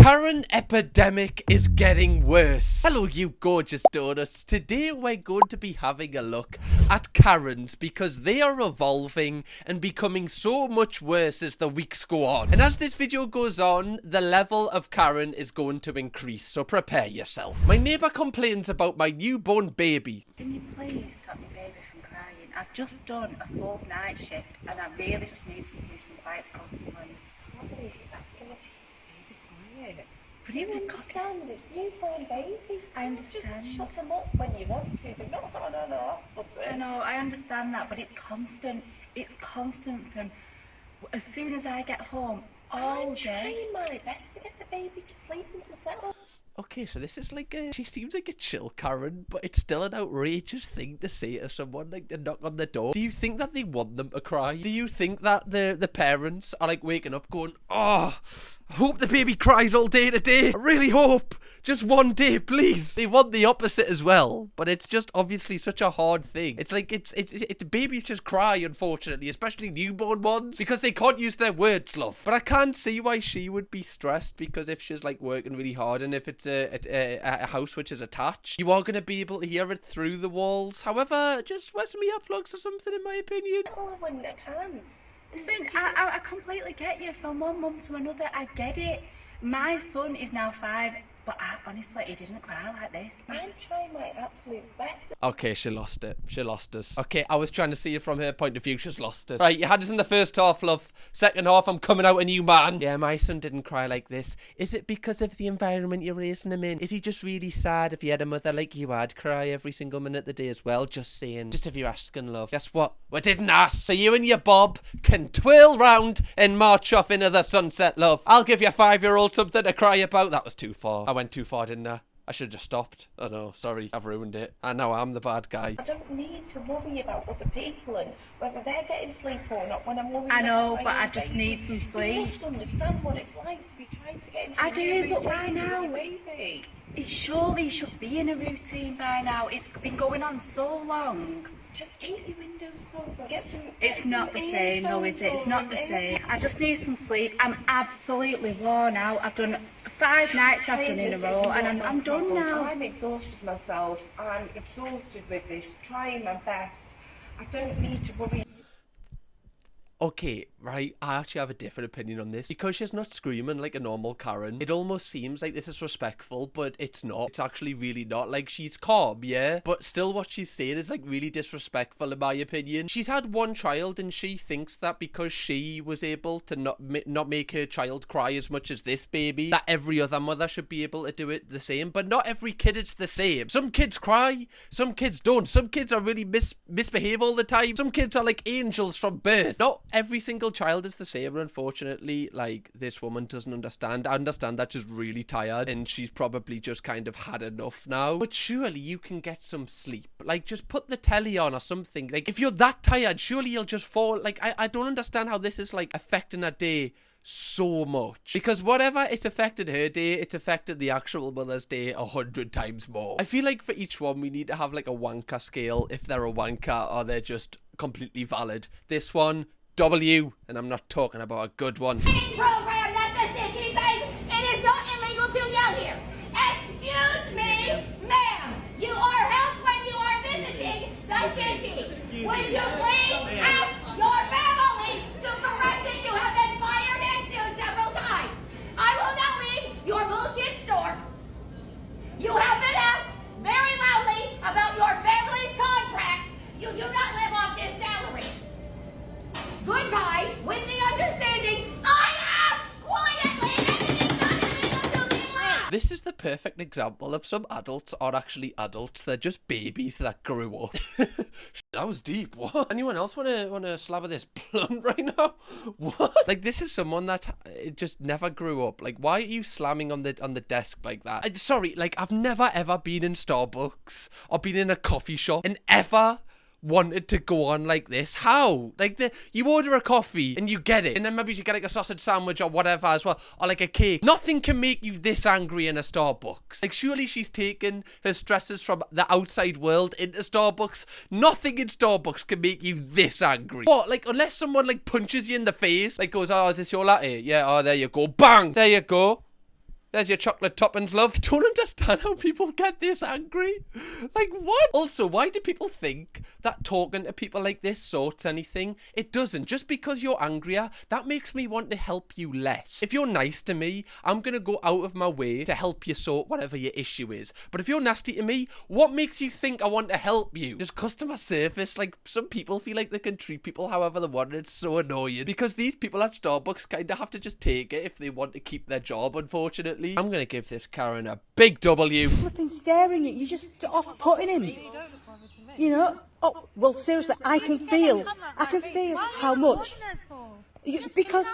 Karen Epidemic is getting worse. Hello, you gorgeous donuts. Today we're going to be having a look at Karens because they are evolving and becoming so much worse as the weeks go on. And as this video goes on, the level of Karen is going to increase, so prepare yourself. My neighbour complains about my newborn baby. Can you please stop my baby from crying? I've just done a full night shift and I really just need some peace and quiet to go to sleep. I can't believe you're asking me to keep the baby quiet. But You it's a understand, it's newborn baby. I understand. Just shut them up when you want to, but no. I know, I understand that, but it's constant. It's constant from as soon as I get home, all I'm day. trying my best to get the baby to sleep and to settle. Okay, so this is like she seems like a chill Karen, but it's still an outrageous thing to say to someone, like to knock on the door. Do you think that they want them to cry? Do you think that the parents are like waking up going, oh, I hope the baby cries all day today. I really hope. Just one day, please. They want the opposite as well, but it's just obviously such a hard thing. It's like, it's babies just cry, unfortunately, especially newborn ones, because they can't use their words, love. But I can't see why she would be stressed, because if she's like working really hard and if it's a house which is attached, you are going to be able to hear it through the walls. However, just wear some earplugs or something, in my opinion. Oh, when I can. Listen, I completely get you. From one mum to another, I get it. My son is now 5, but honestly, he didn't cry like this. I'm trying my absolute best. Okay, she lost it. She lost us. Okay, I was trying to see it from her point of view. She's lost us. Right, you had us in the first half, love. Second half, I'm coming out a new man. Yeah, my son didn't cry like this. Is it because of the environment you're raising him in? Is he just really sad? If he had a mother like you, I'd cry every single minute of the day as well. Just saying. Just if you're asking, love. Guess what? We didn't ask. So you and your Bob can twirl round and march off into the sunset, love. I'll give your 5-year-old something to cry about. That was too far. I went too far, didn't I? I should have just stopped. Oh no, sorry, I've ruined it. And now I'm the bad guy. I don't need to worry about other people and whether they're getting sleep or not when I'm worried. I know, about but my I own just baby. need some You sleep. must understand what it's like to be trying to get into I a do, new but why routine with now? your baby. It surely should be in a routine by now. It's been going on so long. Just keep your windows closed and get some. It's not the same though, is it? It's not the same. I just need some sleep. I'm absolutely worn out. I've done 5 nights I've done in a row and I'm done now. I'm exhausted myself. I'm exhausted with this, trying my best. I don't need to worry. Okay, right, I actually have a different opinion on this. Because she's not screaming like a normal Karen, it almost seems like this is respectful, but it's not. It's actually really not. Like, she's calm, yeah? But still what she's saying is, like, really disrespectful, in my opinion. She's had one child, and she thinks that because she was able to not make her child cry as much as this baby, that every other mother should be able to do it the same. But not every kid is the same. Some kids cry, some kids don't. Some kids are really misbehave all the time. Some kids are like angels from birth. Not every single child is the same, and unfortunately, like, this woman doesn't understand. I understand that she's really tired and she's probably just kind of had enough now, but surely you can get some sleep. Like, just put the telly on or something. Like, if you're that tired, surely you'll just fall. Like, I don't understand how this is like affecting her day so much, because whatever it's affected her day, it's affected the actual mother's day 100 times more. I feel like for each one we need to have like a wanker scale, if they're a wanker or they're just completely valid. This one, W, and I'm not talking about a good one. Program that the city pays. It is not illegal to yell here. Excuse me, ma'am. You are helped when you are visiting the city. Would you please ask your family to correct it? You have been fired and sued several times. I will not leave your bullshit store. You have been asked very loudly about your family's contracts. You do not live off this salary. Goodbye, with the understanding I ask quietly and it is not illegal to be loud. This is the perfect example of some adults aren't actually adults, they're just babies that grew up. That was deep. What? Anyone else wanna slab of this blunt right now? What? Like, this is someone that just never grew up. Like, why are you slamming on the desk like that? Sorry, like, I've never ever been in Starbucks or been in a coffee shop and ever wanted to go on like this. How? Like, you order a coffee and you get it, and then maybe you get like a sausage sandwich or whatever as well, or like a cake. Nothing can make you this angry in a Starbucks. Like, surely she's taken her stresses from the outside world into Starbucks. Nothing in Starbucks can make you this angry. What? Like, unless someone like punches you in the face, like goes, oh, is this your latte? Yeah, oh, there you go. Bang! There you go. There's your chocolate toppings, love. I don't understand how people get this angry. Like, what? Also, why do people think that talking to people like this sorts anything? It doesn't. Just because you're angrier, that makes me want to help you less. If you're nice to me, I'm gonna go out of my way to help you sort whatever your issue is. But if you're nasty to me, what makes you think I want to help you? Just customer service. Like, some people feel like they can treat people however they want. It's so annoying. Because these people at Starbucks kind of have to just take it if they want to keep their job, unfortunately. I'm going to give this Karen a big W. Flipping staring at you, just off-putting him. You know? Oh, well, seriously, I can feel how much. Because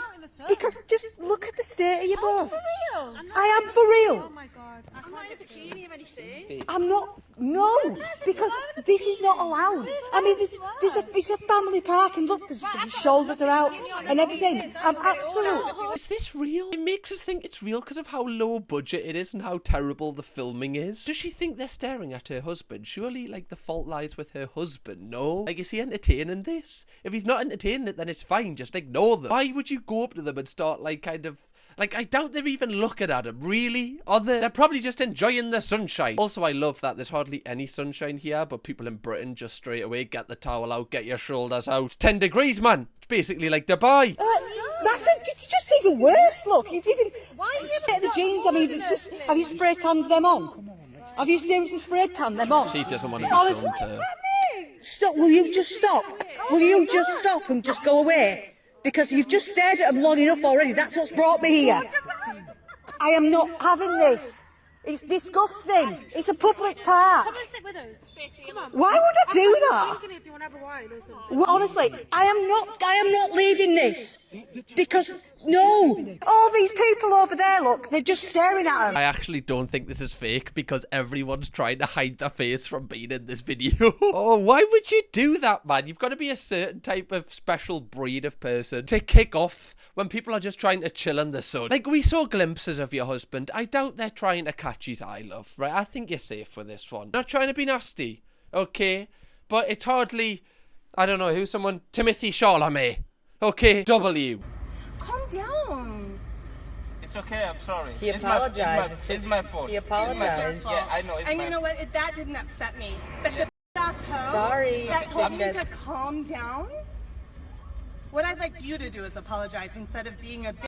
just look at the state of you both. I am for real. Oh my God. I'm not in a bikini of any shade. I'm not. No, because this is not allowed. I mean, it's a family park, and look, the shoulders are out and everything. I'm absolute. Is this real? It makes us think it's real because of how low budget it is and how terrible the filming is. Does she think they're staring at her husband? Surely, like, the fault lies with her husband, no? Like, is he entertaining this? If he's not entertaining it, then it's fine. Just ignore them. Why would you go up to them and start, like, kind of... Like, I doubt they're even looking at him. Really? Are they? They're probably just enjoying the sunshine. Also, I love that there's hardly any sunshine here, but people in Britain just straight away get the towel out, get your shoulders out. It's 10 degrees, man. It's basically like Dubai. It's just even worse, look. You've even... Get the jeans, I mean, have you spray tanned them on? Have you seriously spray tanned them on? She doesn't want to be filmed. Stop, will you just stop? Will you just stop and just go away? Because you've just stared at them long enough already. That's what's brought me here. I am not having this. It's disgusting. It's a public park. Come and sit with us. Come on. Why would I do that? If you want to have a wine or something. Well, honestly, I am not leaving this. Because, no. All these people over there, look, they're just staring at them. I actually don't think this is fake because everyone's trying to hide their face from being in this video. Oh, why would you do that, man? You've got to be a certain type of special breed of person to kick off when people are just trying to chill in the sun. Like, we saw glimpses of your husband. I doubt they're trying to catch his eye, love, right? I think you're safe with this one. Not trying to be nasty, okay? But it's hardly, I don't know, who's someone? Timothy Chalamet. Okay, W. Calm down. It's okay, I'm sorry. He apologized. It's my fault. He apologized. Yeah, I know. And you know what? That didn't upset me. But the ass hoe Sorry. that told me Bitches. to calm down. What I'd like you to do is apologize instead of being a bitch.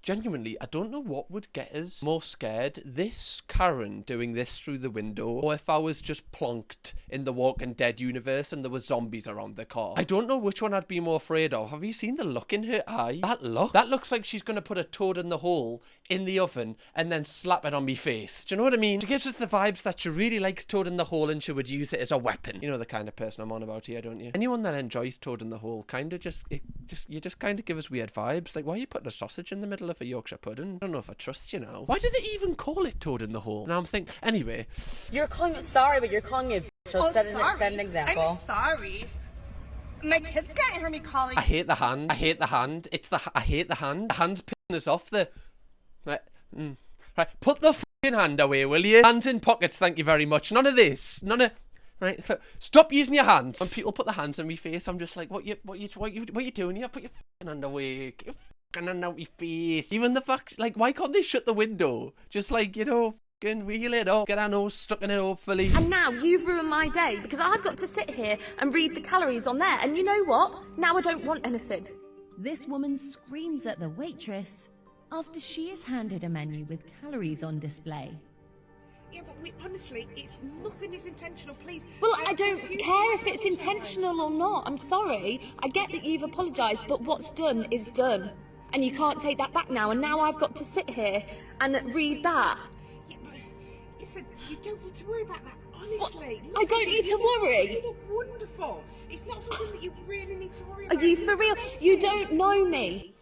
Genuinely, I don't know what would get us more scared. This Karen doing this through the window, or if I was just plonked in the Walking Dead universe and there were zombies around the car. I don't know which one I'd be more afraid of. Have you seen the look in her eye? That look? That looks like she's going to put a toad in the hole in the oven and then slap it on me face. Do you know what I mean? She gives us the vibes that she really likes toad in the hole and she would use it as a weapon. You know the kind of person I'm on about here, don't you? Anyone that enjoys toad in the hole kind of you just kind of give us weird vibes. Like, why are you putting a sausage in the middle of a Yorkshire pudding? I don't know if I trust you now. Why do they even call it toad in the hole? Now I'm thinking, anyway. You're calling it sorry, but you're calling it a bitch. I'll set an example. I'm sorry. My kids can't hear me calling. I hate the hand. I hate the hand. I hate the hand. The hand's pissing us off. Right, put the fucking hand away, will you? Hands in pockets, thank you very much. None of this. None of... Right, stop using your hands. When people put their hands on my face, I'm just like, what you doing here? Put your fucking hand away. Get your fucking hand out my face. Even the fact, like, why can't they shut the window? Just like, you know, fucking wheel it up, get our nose stuck in it, hopefully. And now you've ruined my day because I've got to sit here and read the calories on there. And you know what? Now I don't want anything. This woman screams at the waitress after she is handed a menu with calories on display. Yeah, but honestly, nothing is intentional, please. Well, I don't care if it's intentional or not. I'm sorry. I get that you've apologised, but what's done is done. And you can't take that back now. And now I've got to sit here and read that. Yeah, but listen, you don't need to worry about that, honestly. I don't need to worry. You look wonderful. It's not something that you really need to worry Are about. you for real? You don't know me.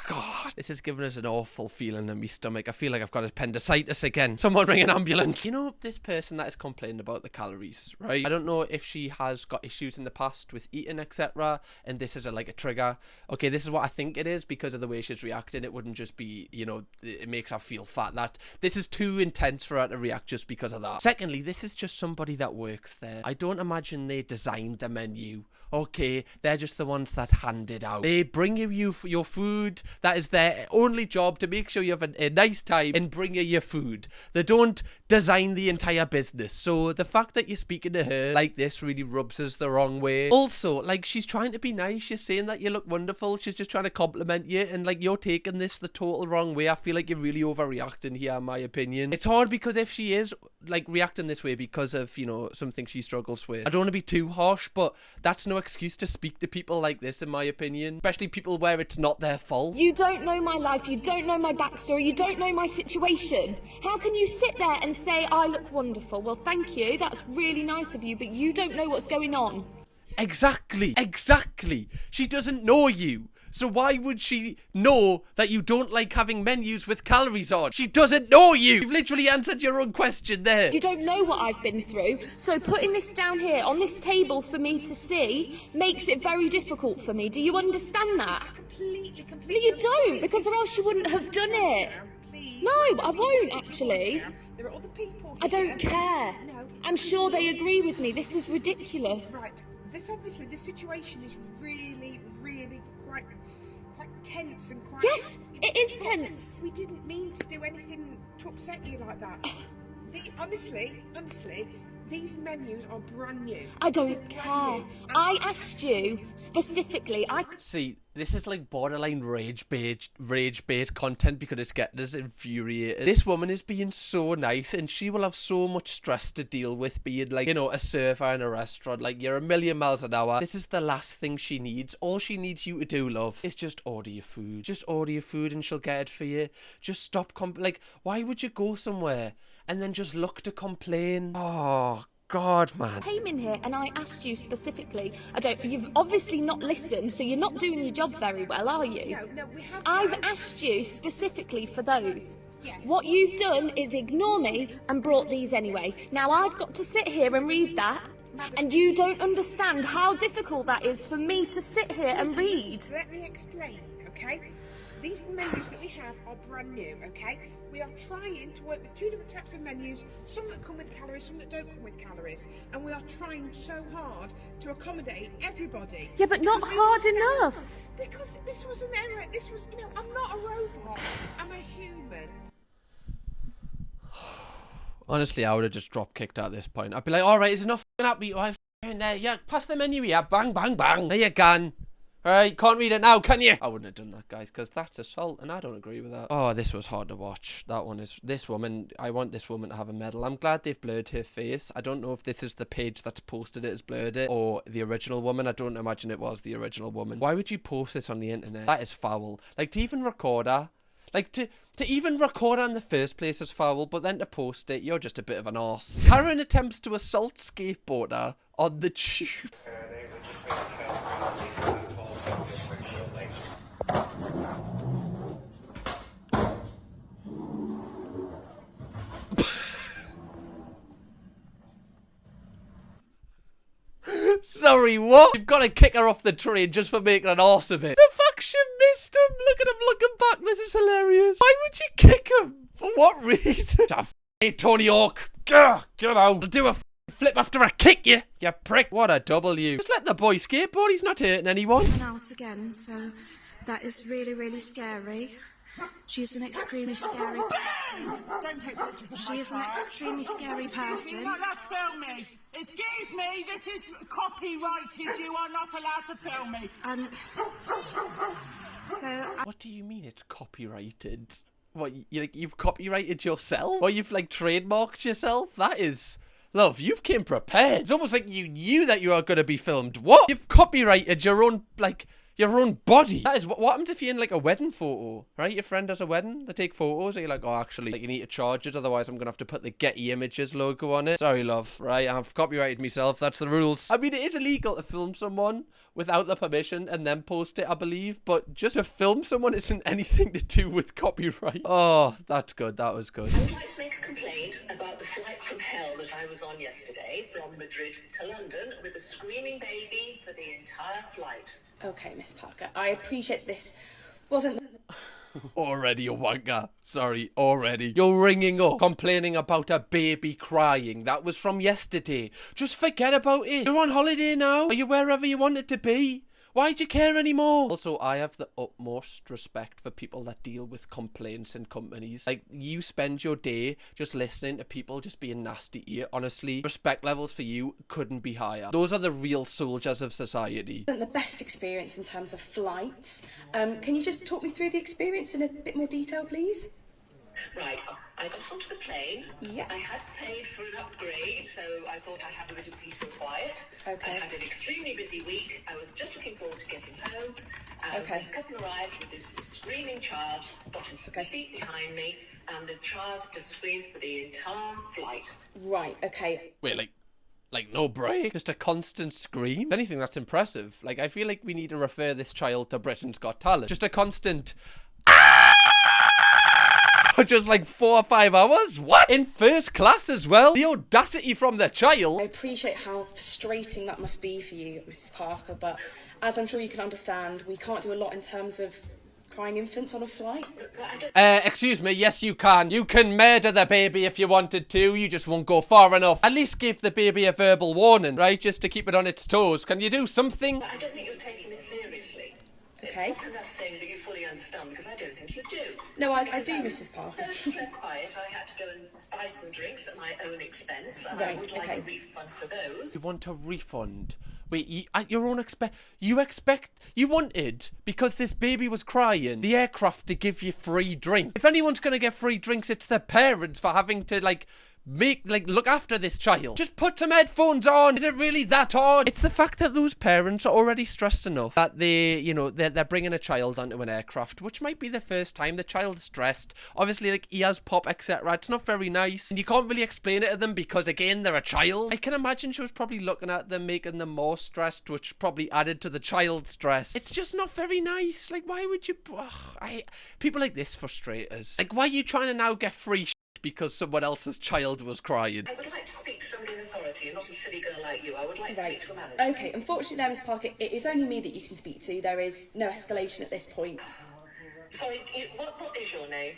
God. This is giving us an awful feeling in my stomach. I feel like I've got appendicitis again. Someone ring an ambulance. You know, this person that is complaining about the calories, right? I don't know if she has got issues in the past with eating, etc. And this is like a trigger. Okay, this is what I think it is because of the way she's reacting. It wouldn't just be, you know, it makes her feel fat. This is too intense for her to react just because of that. Secondly, this is just somebody that works there. I don't imagine they designed the menu. Okay, they're just the ones that hand it out. They bring you your food. That is their only job, to make sure you have a nice time and bring you your food. They don't design the entire business. So the fact that you're speaking to her like this really rubs us the wrong way. Also, like, she's trying to be nice. She's saying that you look wonderful. She's just trying to compliment you, and like, you're taking this the total wrong way. I feel like you're really overreacting here, in my opinion. It's hard because if she is like reacting this way because of, you know, something she struggles with, I don't want to be too harsh, but that's no excuse to speak to people like this, in my opinion, especially people where it's not their fault. You don't know my life, you don't know my backstory, you don't know my situation. How can you sit there and say I look wonderful? Well, thank you, that's really nice of you, but you don't know what's going on. Exactly. She doesn't know you. So why would she know that you don't like having menus with calories on? She doesn't know you. You've literally answered your own question there. You don't know what I've been through, so putting this down here on this table for me to see makes it very difficult for me. Do you understand that? Completely. No, you don't, because or else you wouldn't have done it. No, I won't actually. There are other people. I don't care. No. I'm sure they agree with me. This is ridiculous. Right. This situation is really quite tense and quite... Yes, it is tense. We didn't mean to do anything to upset you like that. Honestly, these menus are brand new. I don't care. I asked you specifically. See, this is like borderline rage bait content because it's getting us infuriated. This woman is being so nice and she will have so much stress to deal with being like, you know, a server in a restaurant. Like, you're a million miles an hour. This is the last thing she needs. All she needs you to do, love, is just order your food. Just order your food and she'll get it for you. Just stop like, why would you go somewhere and then just look to complain? Oh, God, man. I came in here and I asked you specifically. You've obviously not listened, so you're not doing your job very well, are you? No, we have. I've asked you specifically for those. Yeah. What you've done is ignore me and brought these anyway. Now I've got to sit here and read that, and you don't understand how difficult that is for me to sit here and read. Let me explain, okay? These menus that we have are brand new, okay? We are trying to work with two different types of menus, some that come with calories, some that don't come with calories. And we are trying so hard to accommodate everybody. Yeah, but not hard enough. Because this was an error. This was, you know, I'm not a robot. I'm a human. Honestly, I would have just drop kicked at this point. I'd be like, alright, is enough happy? Yeah, pass the menu here. Bang, bang, bang. There you can. Alright, can't read it now, can you? I wouldn't have done that, guys, because that's assault, and I don't agree with that. Oh, this was hard to watch. That one is... This woman, I want this woman to have a medal. I'm glad they've blurred her face. I don't know if this is the page that's posted it has blurred it, or the original woman. I don't imagine it was the original woman. Why would you post this on the internet? That is foul. Like, to even record her... Like, to even record her in the first place is foul, but then to post it, you're just a bit of an arse. Karen attempts to assault skateboarder on the tube. Sorry, what? You've got to kick her off the train just for making an arse of it. The fact she missed him. Look at him looking back. This is hilarious. Why would you kick him? For what reason? Hey, Tony Hawk. Get out. I'll do a flip after I kick you, you prick. What a W. Just let the boy skateboard. He's not hurting anyone. Out again, so that is really scary. She's an extremely scary... Don't take pictures of my She is an car. extremely scary person. You're not allowed to film me. Excuse me, this is copyrighted. You are not allowed to film me. And so... What do you mean it's copyrighted? What, you've copyrighted yourself? Or you've, like, trademarked yourself? That is... Love, you've came prepared. It's almost like you knew that you are going to be filmed. What? You've copyrighted your own, like... your own body. That is what happens if you're in like a wedding photo, right? Your friend has a wedding, they take photos, and you're like, oh, actually, like, you need to charge it, otherwise I'm gonna have to put the Getty Images logo on it. Sorry, love, right? I've copyrighted myself, that's the rules. I mean, it is illegal to film someone without the permission and then post it, I believe, but just to film someone isn't anything to do with copyright. Oh, that's good, that was good. I would like to make a complaint about the flight from hell that I was on yesterday from Madrid to London with a screaming baby for the entire flight. Okay, Miss Parker, I appreciate this wasn't... Already a wanker. Sorry, already. You're ringing up, complaining about a baby crying. That was from yesterday. Just forget about it. You're on holiday now. Are you wherever you wanted to be? Why'd you care anymore? Also, I have the utmost respect for people that deal with complaints in companies. Like, you spend your day just listening to people just being nasty to you. Honestly, respect levels for you couldn't be higher. Those are the real soldiers of society. The best experience in terms of flights. Can you just talk me through the experience in a bit more detail, please? Right, I got onto the plane. Yeah. I had paid for an upgrade, so I thought I'd have a bit of peace and quiet. Okay. I had an extremely busy week. I was just looking forward to getting home. Okay. This couple arrived with this screaming child, got into the seat behind me, and the child just screamed for the entire flight. Right, okay. Wait, like no break? Just a constant scream? If anything, that's impressive. Like, I feel like we need to refer this child to Britain's Got Talent. Just a constant... just like 4 or 5 hours? What? In first class as well? The audacity from the child. I appreciate how frustrating that must be for you, Miss Parker, but as I'm sure you can understand, we can't do a lot in terms of crying infants on a flight. Excuse me, yes you can. You can murder the baby if you wanted to, you just won't go far enough. At least give the baby a verbal warning, right? Just to keep it on its toes. Can you do something? I don't think you're taking this seriously. Okay. It's not enough saying that you fully understand, because I don't think you do. No, I do, Mrs. Parker. So stressed by it, I had to go and buy some drinks at my own expense, and Right, I would like okay. a refund for those. You want a refund? Wait, you, at your own you wanted, because this baby was crying, the aircraft to give you free drinks. If anyone's gonna get free drinks, it's the parents for having to, like, look after this child. Just put some headphones on. Is it really that hard? It's the fact that those parents are already stressed enough that they're bringing a child onto an aircraft, which might be the first time the child's stressed. Obviously, like, ears pop, etc. It's not very nice, and you can't really explain it to them because, again, they're a child. I can imagine she was probably looking at them, making them more stressed, which probably added to the child's stress. It's just not very nice. Like, why would you? People like this frustrate us. Like, why are you trying to now get free because someone else's child was crying? I would like to speak to somebody in authority, and not a silly girl like you. I would like to speak to a manager. Okay, unfortunately there, Miss Parker, it is only me that you can speak to. There is no escalation at this point. Sorry, what is your name?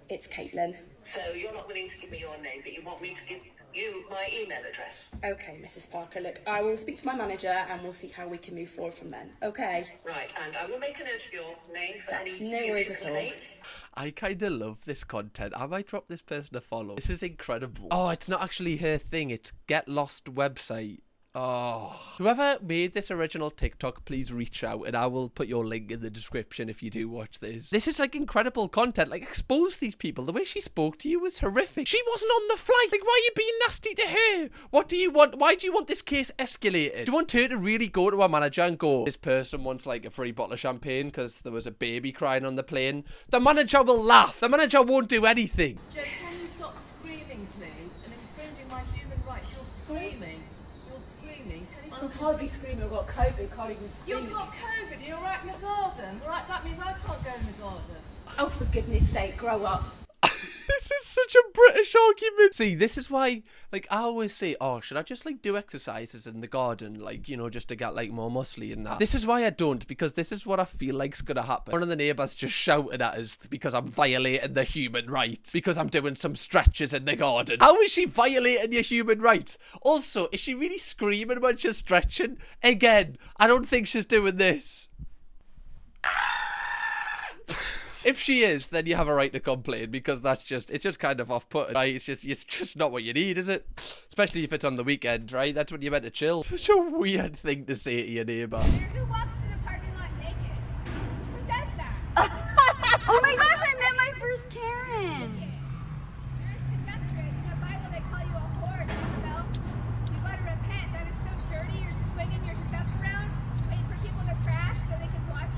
It's Caitlin. So you're not willing to give me your name, but you want me to give you my email address? Okay, Mrs. Parker, look, I will speak to my manager and we'll see how we can move forward from then. Okay? Right, and I will make a note of your name for That's any no worries future at all. complaints. I kind of love this content. I might drop this person a follow. This is incredible. Oh, it's not actually her thing. It's Get Lost website. Oh. Whoever made this original TikTok, please reach out and I will put your link in the description if you do watch this. This is like incredible content. Like, expose these people. The way she spoke to you was horrific. She wasn't on the flight. Like, why are you being nasty to her? What do you want? Why do you want this case escalated? Do you want her to really go to her manager and go, this person wants like a free bottle of champagne because there was a baby crying on the plane? The manager will laugh. The manager won't do anything. Joe, can you stop screaming, please, and infringing my human rights? You're screaming. I'm hardly screaming, I've got COVID, can't even scream. You've got COVID, you're right in the garden. Right, that means I can't go in the garden. Oh, for goodness sake, grow up. This is such a British argument. See, this is why, like, I always say, oh, should I just, like, do exercises in the garden, like, you know, just to get, like, more muscly and that. This is why I don't, because this is what I feel like's gonna happen. One of the neighbours just shouted at us because I'm violating the human rights, because I'm doing some stretches in the garden. How is she violating your human rights? Also, is she really screaming when she's stretching? Again, I don't think she's doing this. If she is, then you have a right to complain, because it's just kind of off-putting, right? It's just not what you need, is it? Especially if it's on the weekend, right? That's when you're meant to chill. Such a weird thing to say to your neighbour. Who walks through the parking lot naked? Who does that? Oh my gosh, I met my first Karen. You're a seductress. In the Bible, they call you a whore, Jezebel. You gotta repent. That is so dirty. You're swinging your stuff around, waiting for people to crash so they can watch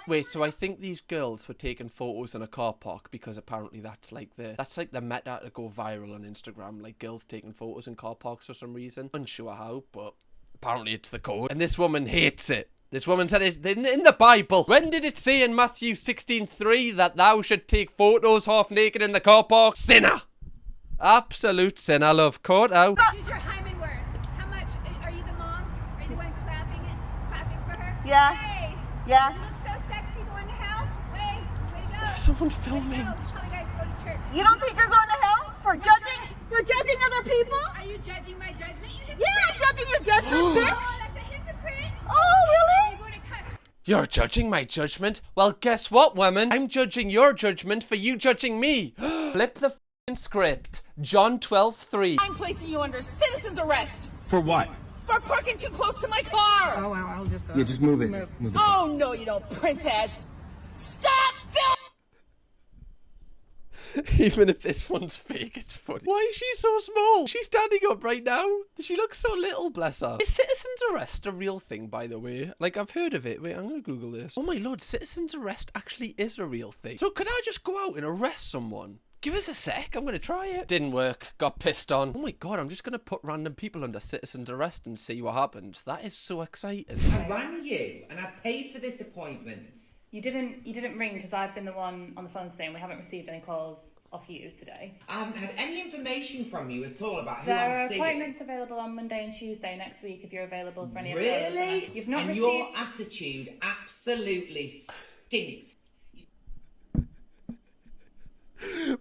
Wait, so I think these girls were taking photos in a car park because apparently that's like the meta to go viral on Instagram. Like girls taking photos in car parks for some reason. Unsure how, but apparently it's the code. And this woman hates it. This woman said it's in the Bible. When did it say in Matthew 16:3 that thou should take photos half naked in the car park? Sinner. Absolute sinner, love. Caught out. Use your hymen word. How much? Are you the mom? Are you the one clapping for her? Yeah. Hey, Yeah. you look so sexy going to hell. Way to go. Someone filming. Way to go. Tell you guys to go to church. You don't think you're going to hell for judging other people? Are you judging my judgment? You Yeah, I'm judging your judgment, bitch. Oh, that's a hypocrite. Oh, really? You're going to cuss. You're judging my judgment? Well, guess what, woman? I'm judging your judgment for you judging me. Flip the f***ing script. John 12:3. I'm placing you under citizen's arrest For what? for parking too close to my car. Oh, wow, I'll just... Yeah, just move it. Move it. Oh, no, you don't, princess. Stop filming! Even if this one's fake, it's funny. Why is she so small? She's standing up right now. She looks so little, bless her. Is citizen's arrest a real thing, by the way? Like, I've heard of it. Wait, I'm gonna Google this. Oh my lord, citizen's arrest actually is a real thing. So could I just go out and arrest someone? Give us a sec, I'm gonna try it. Didn't work, got pissed on. Oh my god, I'm just gonna put random people under citizen's arrest and see what happens. That is so exciting. I rang you and I paid for this appointment. You didn't ring because I've been the one on the phone saying we haven't received any calls off you today. I haven't had any information from you at all about who There I'm are seeing. appointments available on Monday and Tuesday next week if you're available for any of Really? those. You've not and received... your attitude absolutely stinks.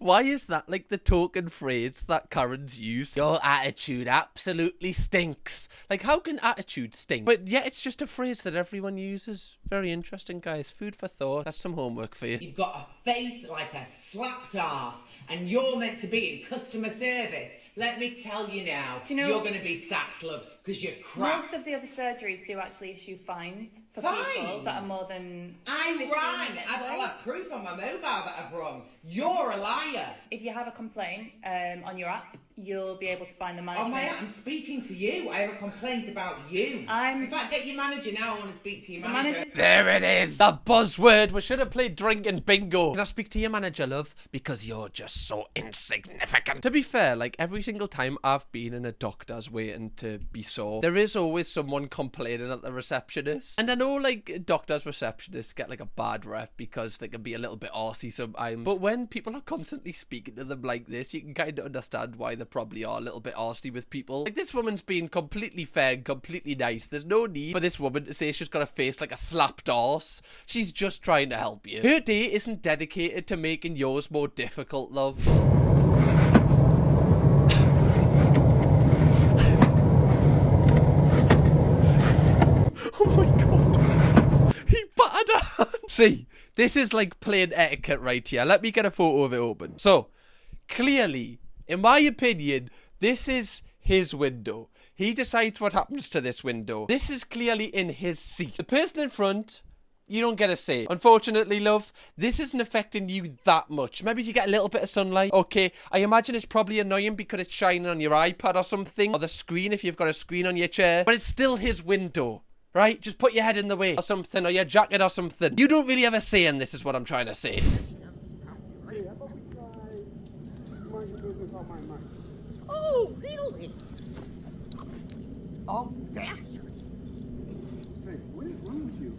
Why is that like the token phrase that Karen's use? Your attitude absolutely stinks. Like, how can attitude stink? But yeah, it's just a phrase that everyone uses. Very interesting, guys. Food for thought. That's some homework for you. You've got a face like a slapped arse and you're meant to be in customer service. Let me tell you now, Do you know- you're going to be sacked, love, because you're crap. Most of the other surgeries do actually issue fines for Fines? people that are more than I 15 rang. minutes I'll away. have proof on my mobile that I've rung. You're a liar. If you have a complaint on your app, you'll be able to find the Oh management. my, I'm speaking to you. I have a complaint about you. In fact, get your manager now. I want to speak to your manager. There it is. The buzzword. We should have played drinking bingo. Can I speak to your manager, love? Because you're just so insignificant. To be fair, like every single time I've been in a doctor's waiting to be saw, there is always someone complaining at the receptionist. And I know like doctors' receptionists get like a bad rep because they can be a little bit arsey sometimes. But when people are constantly speaking to them like this, you can kind of understand why they probably are a little bit arsey with people. Like this woman's being completely fair and completely nice. There's no need for this woman to say she's got a face like a slapped arse. She's just trying to help you. Her day isn't dedicated to making yours more difficult, love. Oh my god. He battered her hand. See, this is like plain etiquette right here. Let me get a photo of it open. So, clearly, in my opinion, this is his window. He decides what happens to this window. This is clearly in his seat. The person in front, you don't get a say. Unfortunately, love, this isn't affecting you that much. Maybe you get a little bit of sunlight. Okay, I imagine it's probably annoying because it's shining on your iPad or something. Or the screen if you've got a screen on your chair. But it's still his window. Right? Just put your head in the way or something, or your jacket or something. You don't really have a say in this is what I'm trying to say. Oh, really? Oh, bastard. Hey, what is wrong with you?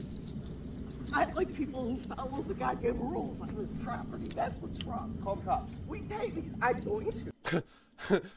I like people who follow the goddamn rules on this property. That's what's wrong. Call the cops. We pay these. I'm going to.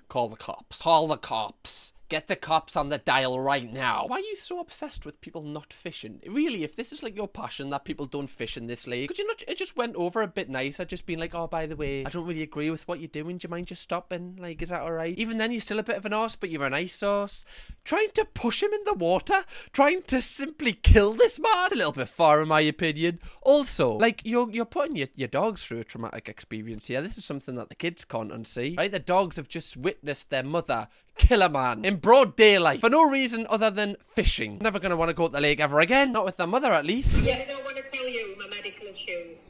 Call the cops. Call the cops. Get the cops on the dial right now. Why are you so obsessed with people not fishing? Really, if this is like your passion that people don't fish in this lake, could you not, it just went over a bit nicer, just being like, oh, by the way, I don't really agree with what you're doing. Do you mind just stopping? Like, is that alright? Even then, you're still a bit of an arse, but you're a nice sauce. Trying to push him in the water? Trying to simply kill this man? A little bit far, in my opinion. Also, like, you're putting your dogs through a traumatic experience here. This is something that the kids can't unsee, right? The dogs have just witnessed their mother kill a man in broad daylight for no reason other than fishing. Never gonna want to go to the lake ever again. Not with their mother, at least. Yeah, I don't want to tell you my medical issues.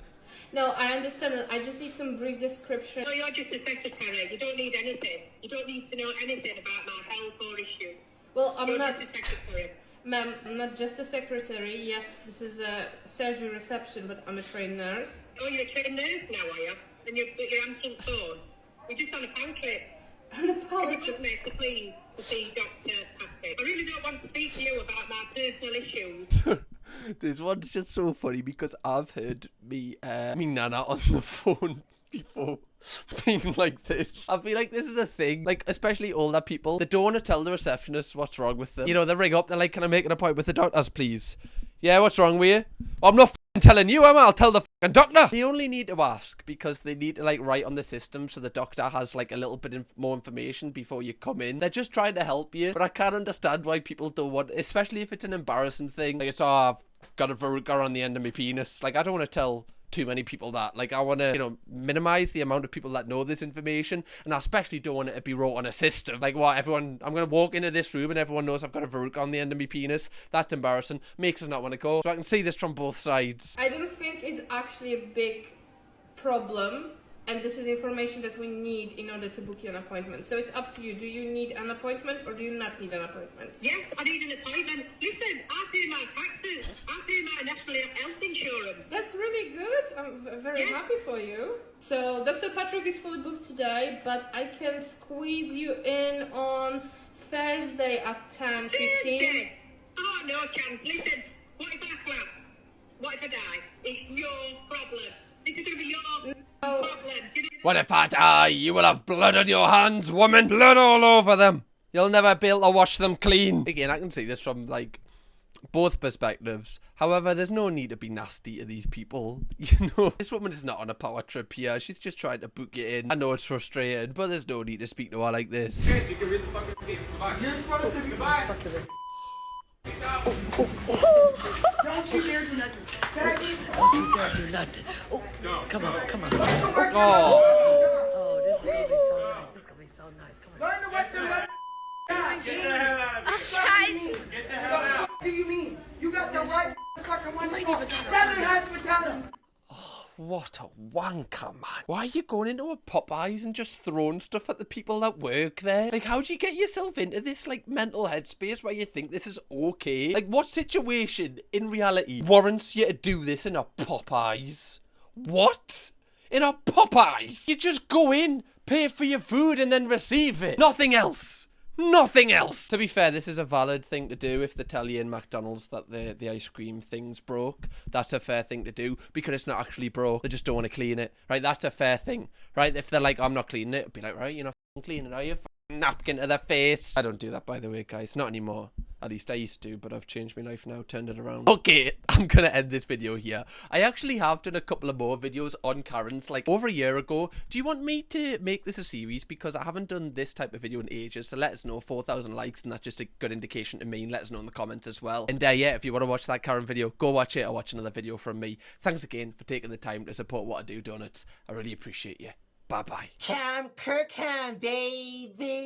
No, I understand. I just need some brief description. No, you're just a secretary. You don't need anything. You don't need to know anything about my health or issues. Well, I'm you're not. Just a secretary. Ma'am, I'm not just a secretary. Yes, this is a surgery reception, but I'm a trained nurse. Oh, you're a trained nurse now, are you? And you've got your answering phone. We're just on a pound trip. On a pound trip? Can you put me, please, to see Dr. Patrick? I really don't want to speak to you about my personal issues. This one's just so funny because I've heard me nana on the phone before being like this. I feel like this is a thing, like especially older people, they don't want to tell the receptionist what's wrong with them. You know, they ring up, they're like, can I make an appointment with the doctors, please? Yeah, what's wrong with you? Well, I'm not telling you, am I? I'll tell the doctor. They only need to ask because they need to like write on the system so the doctor has like a little bit more information before you come in. They're just trying to help you, but I can't understand why people don't want, especially if it's an embarrassing thing. Like it's, oh, I've got a verruca on the end of my penis. Like I don't want to tell too many people that. Like I want to, you know, minimize the amount of people that know this information, and I especially don't want it to be wrote on a system. Like what, everyone, I'm gonna walk into this room and everyone knows I've got a verruca on the end of my penis. That's embarrassing. Makes us not want to go. So I can see this from both sides. I don't think it's actually a big problem, and this is information that we need in order to book you an appointment. So it's up to you. Do you need an appointment or do you not need an appointment? Yes, I need an appointment. Listen, I pay my taxes. I pay my national health insurance. That's really good. I'm very happy for you. So Dr. Patrick is fully booked today, but I can squeeze you in on Thursday at 10:15. Thursday? Oh, no chance. Listen, what if I collapse? What if I die? It's your problem. This is going to be your problem. What if I die? You will have blood on your hands, woman. Blood all over them. You'll never be able to wash them clean. Again, I can see this from like both perspectives. However, there's no need to be nasty to these people. You know, this woman is not on a power trip here. She's just trying to book you in. I know it's frustrating, but there's no need to speak to her like this. You can read the fucking receipt. Goodbye. You're supposed to be goodbye. Don't you dare do nothing. Don't you dare do nothing. Oh, come on, come on. Oh. Oh, this is gonna be so nice. This is gonna be so nice. Come on. Learn to work your mother. Get the hell out of here. Get the hell out. What do you mean? You got the right fucking money for Southern Hospitality. What a wanker, man. Why are you going into a Popeyes and just throwing stuff at the people that work there? Like, how'd you get yourself into this, like, mental headspace where you think this is okay? Like, what situation, in reality, warrants you to do this in a Popeyes? What? In a Popeyes? You just go in, pay for your food, and then receive it. Nothing else. Nothing else. To be fair, this is a valid thing to do if they tell you in McDonald's that the ice cream thing's broke. That's a fair thing to do because it's not actually broke. They just don't want to clean it. Right? That's a fair thing. Right? If they're like, I'm not cleaning it, it'd be like, right, you're not cleaning it, are you? Napkin to their face. I don't do that, by the way, guys. Not anymore. At least I used to, but I've changed my life now, turned it around. Okay, I'm gonna end this video here. I actually have done a couple of more videos on Karen's, like, over a year ago. Do you want me to make this a series? Because I haven't done this type of video in ages, so let us know. 4,000 likes, and that's just a good indication to me, and let us know in the comments as well. And yeah, if you want to watch that Karen video, go watch it, or watch another video from me. Thanks again for taking the time to support what I do, donuts. I really appreciate you. Bye-bye. Kirkham, baby.